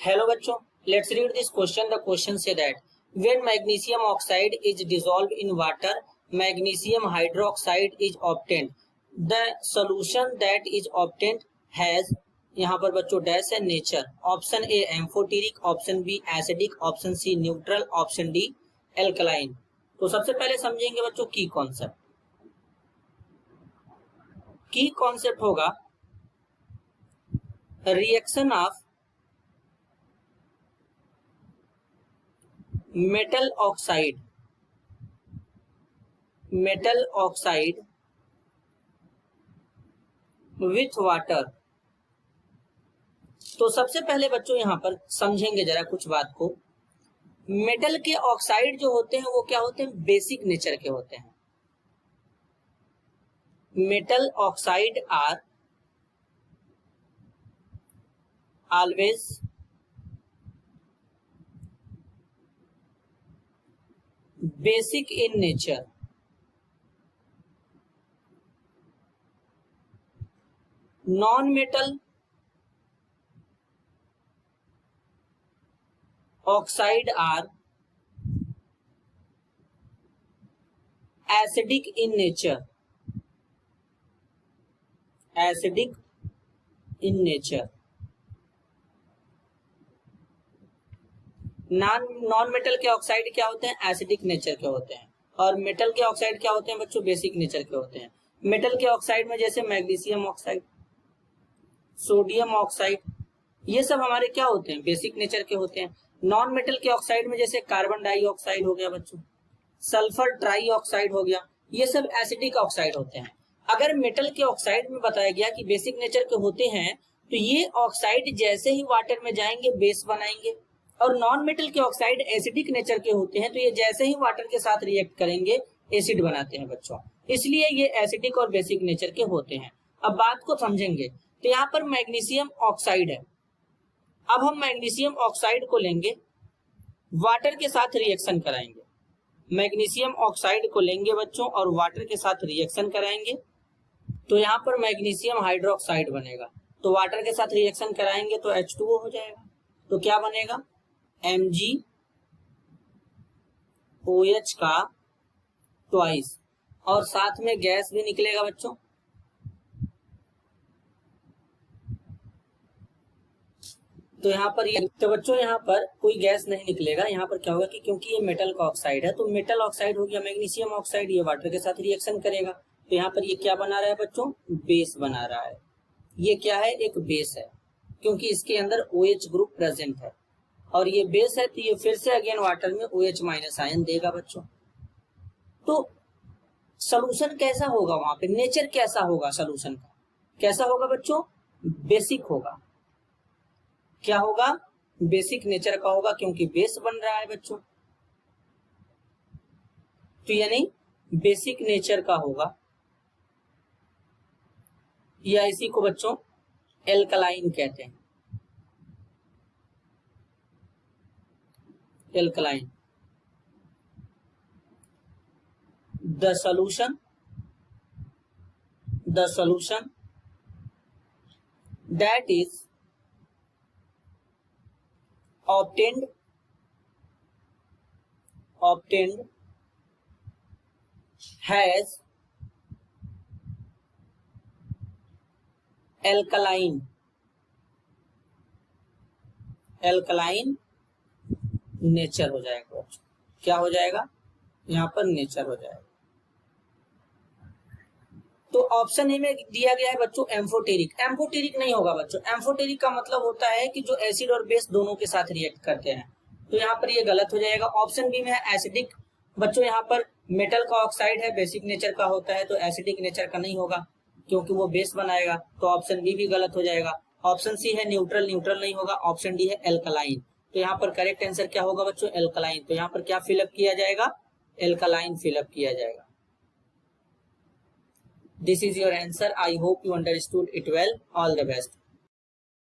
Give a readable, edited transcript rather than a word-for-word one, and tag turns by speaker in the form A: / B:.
A: Hello bachcho, let's read this question. The question say that when magnesium oxide is dissolved in water, magnesium hydroxide is obtained. The solution that is obtained has यहाँ पर बच्चों dash है nature. Option A amphoteric, option B acidic, option C neutral, option D alkaline. तो सबसे पहले समझेंगे बच्चों की कॉन्सेप्ट. की कॉन्सेप्ट होगा reaction of metal oxide with water. तो सबसे पहले बच्चों यहां पर समझेंगे जरा कुछ बात को. मेटल के ऑक्साइड जो होते हैं वो क्या होते हैं? बेसिक नेचर के होते हैं. Metal oxide are always basic in nature. Non metal oxide are acidic in nature. Acidic in nature. Non metal के ऑक्साइड क्या होते हैं? एसिडिक नेचर के होते हैं. और मेटल के ऑक्साइड क्या होते हैं बच्चों? बेसिक नेचर के होते हैं. मेटल के ऑक्साइड में जैसे मैग्नीशियम ऑक्साइड, सोडियम ऑक्साइड, ये सब हमारे क्या होते हैं? बेसिक नेचर के होते हैं. नॉन मेटल के ऑक्साइड में जैसे कार्बन डाइऑक्साइड हो गया बच्चों, सल्फर ट्राइऑक्साइड हो गया, ये सब एसिडिक ऑक्साइड होते हैं. अगर मेटल के ऑक्साइड में बताया गया कि बेसिक नेचर के होते हैं तो ये ऑक्साइड जैसे ही वाटर में जाएंगे बेस बनाएंगे. और नॉन मेटल के ऑक्साइड एसिडिक नेचर के होते हैं तो ये जैसे ही वाटर के साथ रिएक्ट करेंगे एसिड बनाते हैं बच्चों. इसलिए ये एसिडिक और बेसिक नेचर के होते हैं. अब बात को समझेंगे. तो यहाँ पर मैग्नीशियम ऑक्साइड है. अब हम मैग्नीशियम ऑक्साइड को लेंगे, वाटर के साथ रिएक्शन कराएंगे. मैग्नीशियम ऑक्साइड को लेंगे बच्चों और वाटर के साथ रिएक्शन कराएंगे तो यहाँ पर मैग्नीशियम हाइड्रोक्साइड बनेगा. तो वाटर के साथ रिएक्शन कराएंगे तो H2O हो जाएगा. तो क्या बनेगा? MgOH का ट्वाइस और साथ में गैस भी निकलेगा बच्चों. तो यहाँ पर तो बच्चों यहाँ पर कोई गैस नहीं निकलेगा. यहाँ पर क्या होगा कि क्योंकि ये मेटल का ऑक्साइड है तो मेटल ऑक्साइड हो गया मैग्नीशियम ऑक्साइड, ये वाटर के साथ रिएक्शन करेगा तो यहाँ पर ये क्या बना रहा है बच्चों? बेस बना रहा है. ये क्या है? एक बेस है क्योंकि इसके अंदर OH ग्रुप प्रेजेंट है और ये बेस है तो ये फिर से अगेन वाटर में OH माइनस आयन देगा बच्चों. तो सोल्यूशन कैसा होगा? वहां पे नेचर कैसा होगा? सोल्यूशन का कैसा होगा बच्चों? बेसिक होगा. क्या होगा? बेसिक नेचर का होगा क्योंकि बेस बन रहा है बच्चों. तो यानी बेसिक नेचर का होगा या इसी को बच्चों एल्कलाइन कहते हैं. Alkaline. The solution that is obtained has alkaline nature हो जाएगा. क्या हो जाएगा? यहाँ पर नेचर हो जाएगा. तो ऑप्शन ए में दिया गया है बच्चों एम्फोटेरिक. एम्फोटेरिक नहीं होगा बच्चों. एम्फोटेरिक का मतलब होता है कि जो एसिड और बेस दोनों के साथ रिएक्ट करते हैं. तो यहाँ पर ये गलत हो जाएगा. ऑप्शन बी में है एसिडिक. बच्चों यहाँ पर मेटल का ऑक्साइड है, बेसिक नेचर का होता है तो एसिडिक नेचर का नहीं होगा क्योंकि वो बेस बनाएगा. तो ऑप्शन बी भी गलत हो जाएगा. ऑप्शन सी है न्यूट्रल नहीं होगा. ऑप्शन डी है एल्कलाइन. तो यहाँ पर करेक्ट आंसर क्या होगा बच्चों? एल्कलाइन. तो यहाँ पर क्या फिलअप किया जाएगा? एल्कलाइन फिलअप किया जाएगा. This is your answer. I hope you understood it well. All the best.